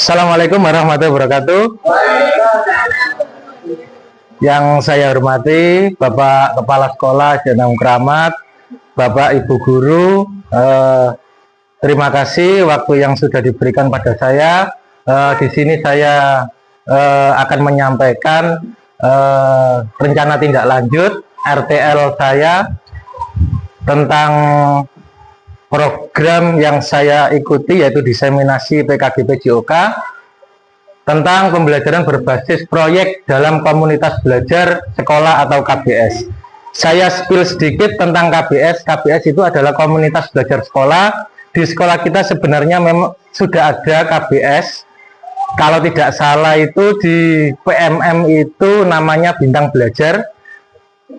Assalamualaikum warahmatullahi wabarakatuh. Yang saya hormati Bapak Kepala Sekolah Jenam Keramat, Bapak Ibu Guru, terima kasih waktu yang sudah diberikan pada saya. Di sini saya akan menyampaikan rencana tindak lanjut RTL saya tentang program yang saya ikuti, yaitu diseminasi PKGP JOK tentang pembelajaran berbasis proyek dalam komunitas belajar sekolah atau KBS. Saya spill sedikit tentang KBS. KBS itu adalah komunitas belajar sekolah. Di sekolah kita sebenarnya memang sudah ada KBS. Kalau tidak salah itu di PMM itu namanya Bintang Belajar.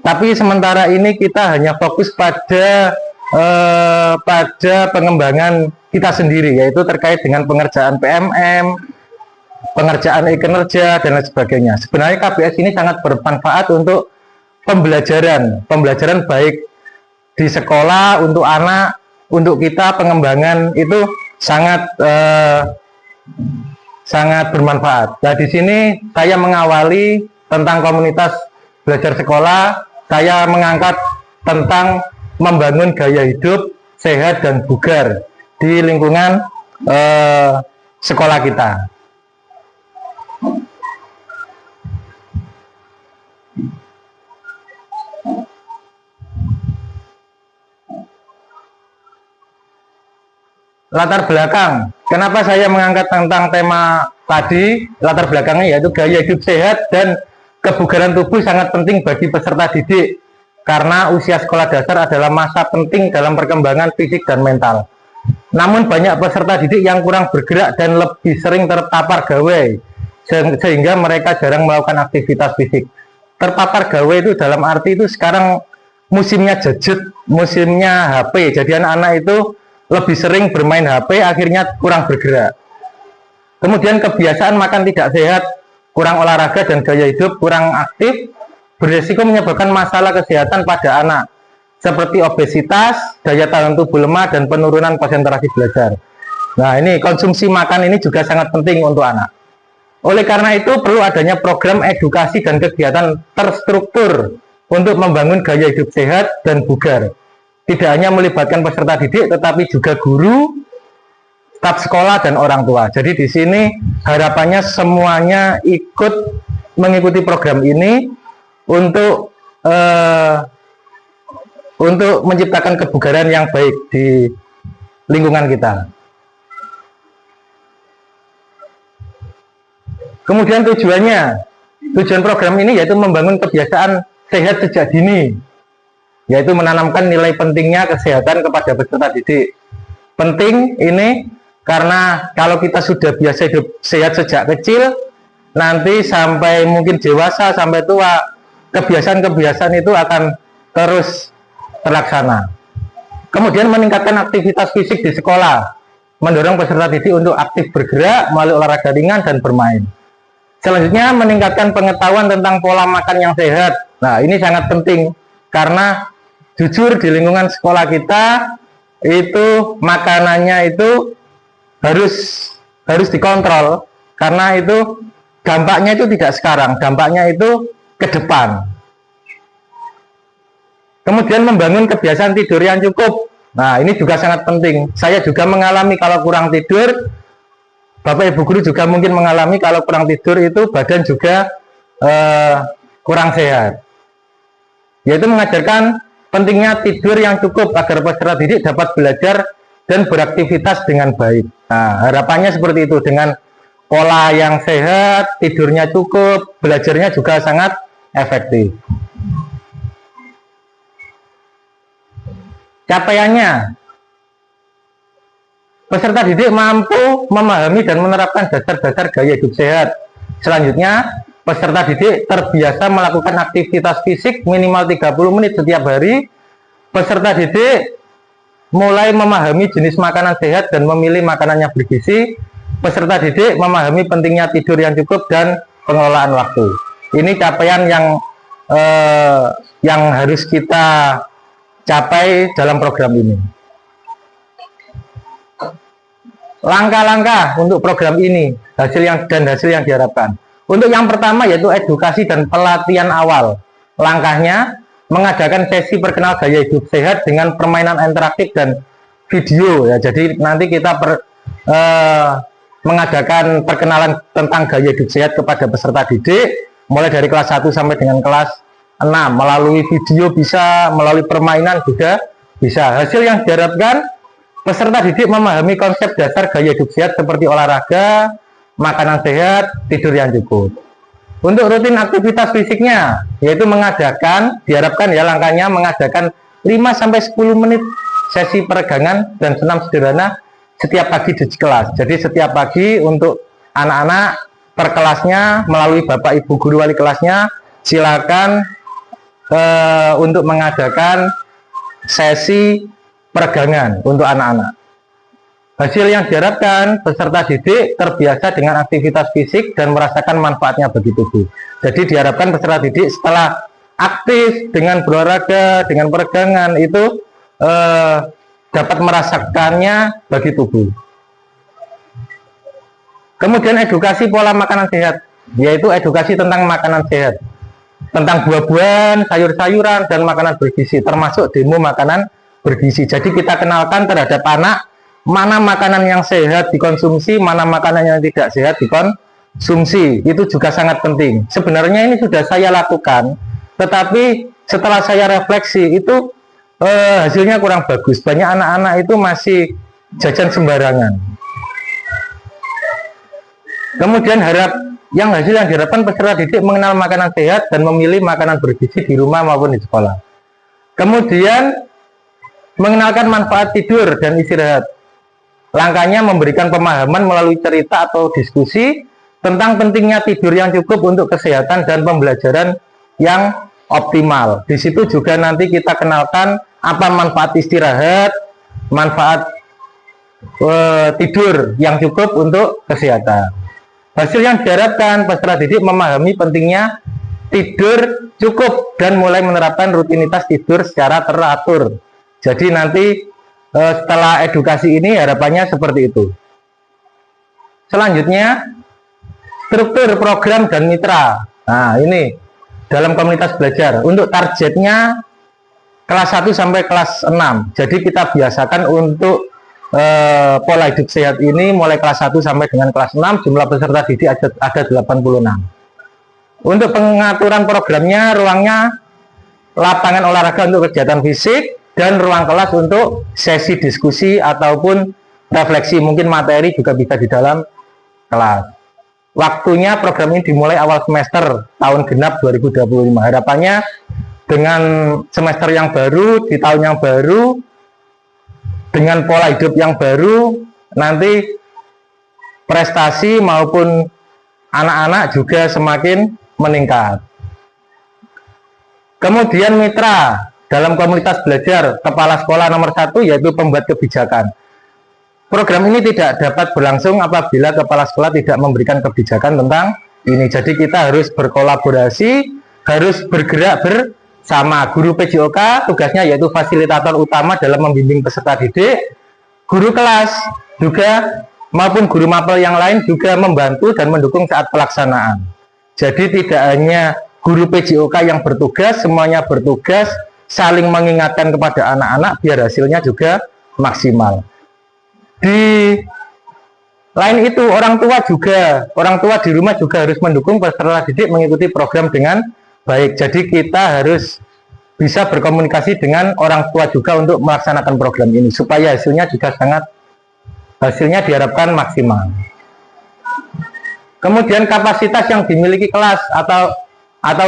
Tapi sementara ini kita hanya fokus pada pengembangan kita sendiri, yaitu terkait dengan pengerjaan PMM, pengerjaan e-kinerja, dan lain sebagainya. Sebenarnya KBS ini sangat bermanfaat untuk pembelajaran baik di sekolah, untuk anak, untuk kita, pengembangan itu sangat bermanfaat. Nah, di sini saya mengawali tentang komunitas belajar sekolah. Saya mengangkat tentang membangun gaya hidup sehat dan bugar di lingkungan sekolah kita. Latar belakang, kenapa saya mengangkat tentang tema tadi? Latar belakangnya yaitu gaya hidup sehat dan kebugaran tubuh sangat penting bagi peserta didik, karena usia sekolah dasar adalah masa penting dalam perkembangan fisik dan mental. Namun banyak peserta didik yang kurang bergerak dan lebih sering terpapar gawai, sehingga mereka jarang melakukan aktivitas fisik. Terpapar gawai itu dalam arti itu sekarang musimnya gadget, musimnya HP. Jadi anak-anak itu lebih sering bermain HP, akhirnya kurang bergerak. Kemudian kebiasaan makan tidak sehat, kurang olahraga, dan gaya hidup kurang aktif berisiko menyebabkan masalah kesehatan pada anak, seperti obesitas, daya tahan tubuh lemah, dan penurunan konsentrasi belajar. Nah, ini konsumsi makan ini juga sangat penting untuk anak. Oleh karena itu, perlu adanya program edukasi dan kegiatan terstruktur untuk membangun gaya hidup sehat dan bugar. Tidak hanya melibatkan peserta didik, tetapi juga guru, staf sekolah, dan orang tua. Jadi di sini harapannya semuanya ikut mengikuti program ini untuk menciptakan kebugaran yang baik di lingkungan kita. Kemudian tujuan program ini yaitu membangun kebiasaan sehat sejak dini, yaitu menanamkan nilai pentingnya kesehatan kepada peserta didik. Penting ini karena kalau kita sudah biasa hidup sehat sejak kecil, nanti sampai mungkin dewasa, sampai tua, kebiasaan-kebiasaan itu akan terus terlaksana. Kemudian meningkatkan aktivitas fisik di sekolah, mendorong peserta didik untuk aktif bergerak melalui olahraga ringan dan bermain. Selanjutnya, meningkatkan pengetahuan tentang pola makan yang sehat. Nah, ini sangat penting karena jujur di lingkungan sekolah kita itu makanannya itu harus dikontrol, karena itu dampaknya itu tidak sekarang, dampaknya itu ke depan. Kemudian membangun kebiasaan tidur yang cukup. Nah, ini juga sangat penting. Saya juga mengalami kalau kurang tidur, Bapak Ibu Guru juga mungkin mengalami kalau kurang tidur itu badan juga kurang sehat. Yaitu mengajarkan pentingnya tidur yang cukup agar peserta didik dapat belajar dan beraktivitas dengan baik. Nah, harapannya seperti itu, dengan pola yang sehat, tidurnya cukup, belajarnya juga sangat efektif. Capaiannya, peserta didik mampu memahami dan menerapkan dasar-dasar gaya hidup sehat. Selanjutnya, peserta didik terbiasa melakukan aktivitas fisik minimal 30 menit setiap hari. Peserta didik mulai memahami jenis makanan sehat dan memilih makanan yang bergizi. Peserta didik memahami pentingnya tidur yang cukup dan pengelolaan waktu. Ini capaian yang harus kita capai dalam program ini. langkah-langkah untuk program ini, hasil yang diharapkan. Untuk yang pertama yaitu edukasi dan pelatihan awal. Langkahnya mengadakan sesi perkenal gaya hidup sehat dengan permainan interaktif dan video ya. Jadi nanti kita mengadakan perkenalan tentang gaya hidup sehat kepada peserta didik mulai dari kelas 1 sampai dengan kelas 6 melalui video bisa, melalui permainan juga bisa. Hasil yang diharapkan peserta didik memahami konsep dasar gaya hidup sehat seperti olahraga, makanan sehat, tidur yang cukup. Untuk rutin aktivitas fisiknya, yaitu diharapkan ya langkahnya mengadakan 5-10 menit sesi peregangan dan senam sederhana setiap pagi di kelas. Jadi setiap pagi untuk anak-anak per kelasnya melalui Bapak Ibu guru wali kelasnya silakan untuk mengadakan sesi peregangan untuk anak-anak. Hasil yang diharapkan peserta didik terbiasa dengan aktivitas fisik dan merasakan manfaatnya bagi tubuh. Jadi diharapkan peserta didik setelah aktif dengan berolahraga, dengan peregangan itu dapat merasakannya bagi tubuh. Kemudian edukasi pola makanan sehat, yaitu edukasi tentang makanan sehat, tentang buah-buahan, sayur-sayuran, dan makanan bergizi, termasuk demo makanan bergizi. Jadi kita kenalkan terhadap anak mana makanan yang sehat dikonsumsi, mana makanan yang tidak sehat dikonsumsi. Itu juga sangat penting. Sebenarnya ini sudah saya lakukan, tetapi setelah saya refleksi itu hasilnya kurang bagus. Banyak anak-anak itu masih jajan sembarangan. Kemudian hasil yang diharapkan peserta didik mengenal makanan sehat dan memilih makanan bergizi di rumah maupun di sekolah. Kemudian mengenalkan manfaat tidur dan istirahat. Langkahnya memberikan pemahaman melalui cerita atau diskusi tentang pentingnya tidur yang cukup untuk kesehatan dan pembelajaran yang optimal. Di situ juga nanti kita kenalkan apa manfaat istirahat, manfaat tidur yang cukup untuk kesehatan. Hasil yang diharapkan peserta didik memahami pentingnya tidur cukup dan mulai menerapkan rutinitas tidur secara teratur. Jadi nanti setelah edukasi ini harapannya seperti itu. Selanjutnya struktur program dan mitra. Nah ini dalam komunitas belajar untuk targetnya kelas 1 sampai kelas 6. Jadi kita biasakan untuk pola hidup sehat ini mulai kelas 1 sampai dengan kelas 6. Jumlah peserta didik ada 86. Untuk pengaturan programnya, ruangnya lapangan olahraga untuk kegiatan fisik dan ruang kelas untuk sesi diskusi ataupun refleksi, mungkin materi juga bisa di dalam kelas. Waktunya program ini dimulai awal semester tahun genap 2025. Harapannya dengan semester yang baru, di tahun yang baru, dengan pola hidup yang baru, nanti prestasi maupun anak-anak juga semakin meningkat. Kemudian mitra dalam komunitas belajar kepala sekolah nomor 1 yaitu pembuat kebijakan. Program ini tidak dapat berlangsung apabila kepala sekolah tidak memberikan kebijakan tentang ini. Jadi kita harus berkolaborasi, harus bergerak bersama. Guru PJOK tugasnya yaitu fasilitator utama dalam membimbing peserta didik. Guru kelas juga maupun guru mapel yang lain juga membantu dan mendukung saat pelaksanaan. Jadi tidak hanya guru PJOK yang bertugas, semuanya bertugas saling mengingatkan kepada anak-anak biar hasilnya juga maksimal. Di lain itu orang tua di rumah juga harus mendukung peserta didik mengikuti program dengan baik. Jadi kita harus bisa berkomunikasi dengan orang tua juga untuk melaksanakan program ini supaya hasilnya diharapkan maksimal. Kemudian kapasitas yang dimiliki kelas atau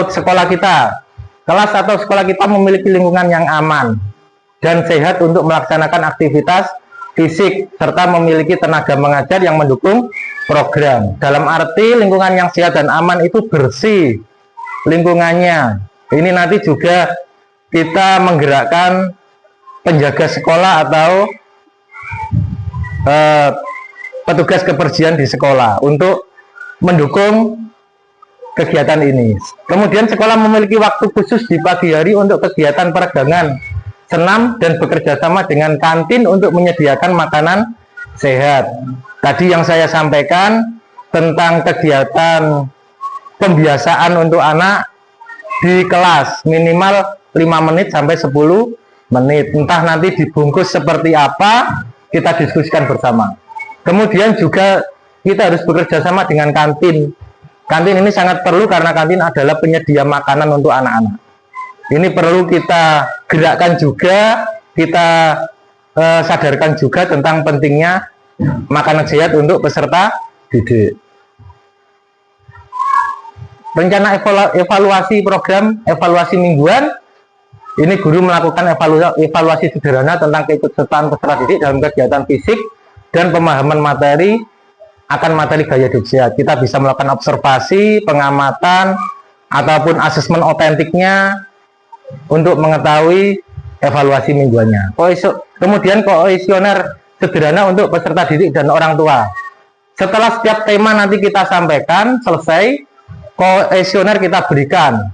sekolah kita. Kelas atau sekolah kita memiliki lingkungan yang aman dan sehat untuk melaksanakan aktivitas fisik serta memiliki tenaga mengajar yang mendukung program. Dalam arti lingkungan yang sehat dan aman itu bersih lingkungannya. Ini nanti juga kita menggerakkan penjaga sekolah atau petugas kebersihan di sekolah untuk mendukung kegiatan ini. Kemudian sekolah memiliki waktu khusus di pagi hari untuk kegiatan peregangan, senam, dan bekerja sama dengan kantin untuk menyediakan makanan sehat. Tadi yang saya sampaikan tentang kegiatan pembiasaan untuk anak di kelas minimal 5 menit sampai 10 menit. Entah nanti dibungkus seperti apa, kita diskusikan bersama. Kemudian juga kita harus bekerja sama dengan kantin. Kantin ini sangat perlu karena kantin adalah penyedia makanan untuk anak-anak. Ini perlu kita gerakkan juga, kita sadarkan juga tentang pentingnya makanan sehat untuk peserta didik. Rencana evaluasi program, evaluasi mingguan, ini guru melakukan evaluasi sederhana tentang keikutsertaan peserta didik dalam kegiatan fisik dan pemahaman materi akan materi gaya hidup sehat. Kita bisa melakukan observasi, pengamatan, ataupun asesmen otentiknya untuk mengetahui evaluasi mingguannya. Kemudian kuesioner sederhana untuk peserta didik dan orang tua. Setelah setiap tema nanti kita sampaikan, selesai, kuesioner kita berikan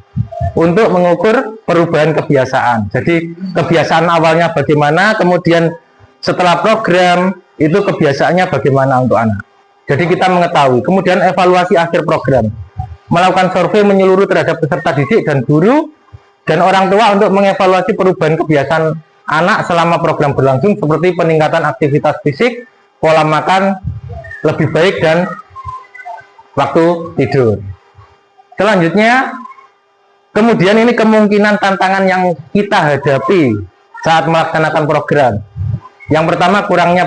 untuk mengukur perubahan kebiasaan. Jadi kebiasaan awalnya bagaimana, kemudian setelah program itu kebiasaannya bagaimana untuk anak. Jadi kita mengetahui. Kemudian evaluasi akhir program, melakukan survei menyeluruh terhadap peserta didik dan guru dan orang tua untuk mengevaluasi perubahan kebiasaan anak selama program berlangsung, seperti peningkatan aktivitas fisik, pola makan lebih baik, dan waktu tidur. Selanjutnya, kemudian ini kemungkinan tantangan yang kita hadapi saat melaksanakan program. Yang pertama, kurangnya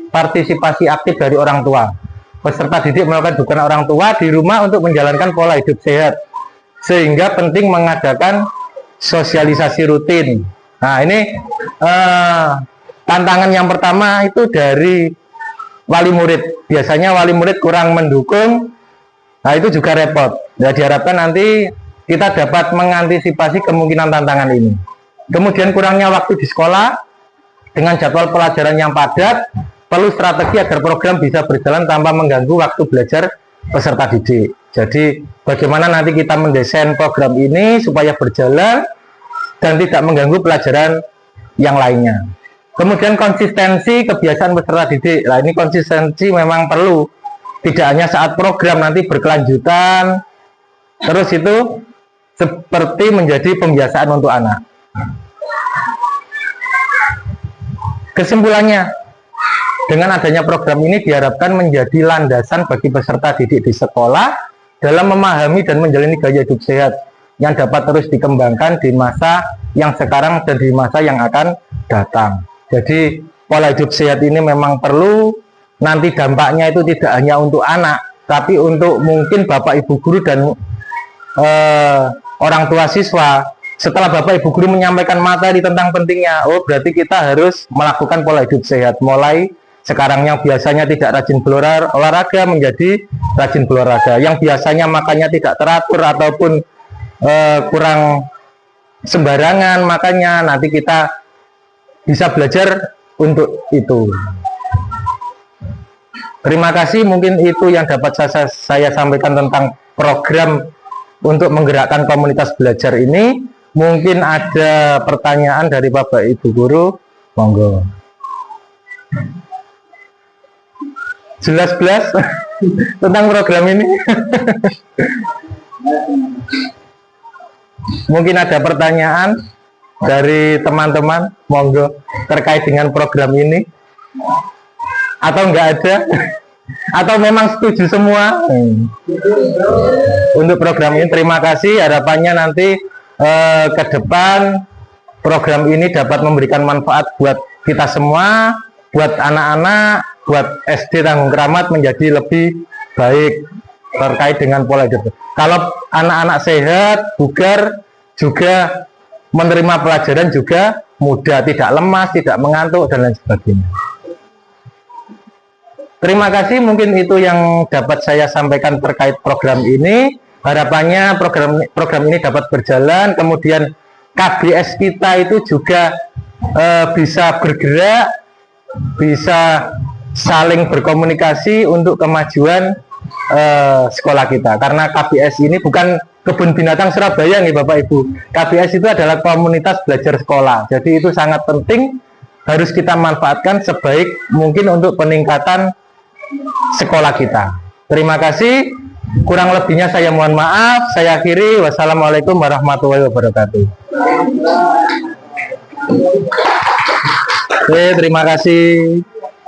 partisipasi aktif dari orang tua. Peserta didik melakukan dukungan orang tua di rumah untuk menjalankan pola hidup sehat, sehingga penting mengadakan sosialisasi rutin. Nah, ini tantangan yang pertama itu dari wali murid. Biasanya wali murid kurang mendukung. Nah, itu juga repot. Nah, diharapkan nanti kita dapat mengantisipasi kemungkinan tantangan ini. Kemudian kurangnya waktu di sekolah dengan jadwal pelajaran yang padat, perlu strategi agar program bisa berjalan tanpa mengganggu waktu belajar peserta didik. Jadi bagaimana nanti kita mendesain program ini supaya berjalan dan tidak mengganggu pelajaran yang lainnya. Kemudian konsistensi kebiasaan peserta didik. Nah, ini konsistensi memang perlu. Tidak hanya saat program, nanti berkelanjutan. Terus itu seperti menjadi pembiasaan untuk anak. Kesimpulannya, dengan adanya program ini diharapkan menjadi landasan bagi peserta didik di sekolah dalam memahami dan menjalani gaya hidup sehat yang dapat terus dikembangkan di masa yang sekarang dan di masa yang akan datang. Jadi pola hidup sehat ini memang perlu. Nanti dampaknya itu tidak hanya untuk anak, tapi untuk mungkin bapak ibu guru dan orang tua siswa. Setelah bapak ibu guru menyampaikan materi tentang pentingnya, oh berarti kita harus melakukan pola hidup sehat. Mulai sekarang yang biasanya tidak rajin berolahraga menjadi rajin berolahraga. Yang biasanya makannya tidak teratur ataupun kurang sembarangan makannya, nanti kita bisa belajar untuk itu. Terima kasih, mungkin itu yang dapat saya sampaikan tentang program untuk menggerakkan komunitas belajar ini. Mungkin ada pertanyaan dari Bapak Ibu Guru, monggo. Jelas-jelas tentang program ini. Mungkin ada pertanyaan dari teman-teman, monggo, terkait dengan program ini. Atau enggak ada, atau memang setuju semua untuk program ini. Terima kasih, harapannya nanti ke depan program ini dapat memberikan manfaat buat kita semua, buat anak-anak, buat SD Tanggung Keramat menjadi lebih baik terkait dengan pola hidup. Kalau anak-anak sehat, bugar, juga menerima pelajaran juga mudah, tidak lemas, tidak mengantuk, dan lain sebagainya. Terima kasih, mungkin itu yang dapat saya sampaikan terkait program ini. Harapannya program ini dapat berjalan, kemudian KBS kita itu juga bisa bergerak, bisa saling berkomunikasi untuk kemajuan sekolah kita. Karena KBS ini bukan Kebun Binatang Surabaya nih Bapak Ibu. KBS itu adalah komunitas belajar sekolah. Jadi itu sangat penting harus kita manfaatkan sebaik mungkin untuk peningkatan sekolah kita. Terima kasih. Kurang lebihnya saya mohon maaf. Saya akhiri. Wassalamualaikum warahmatullahi wabarakatuh. Oke, terima kasih.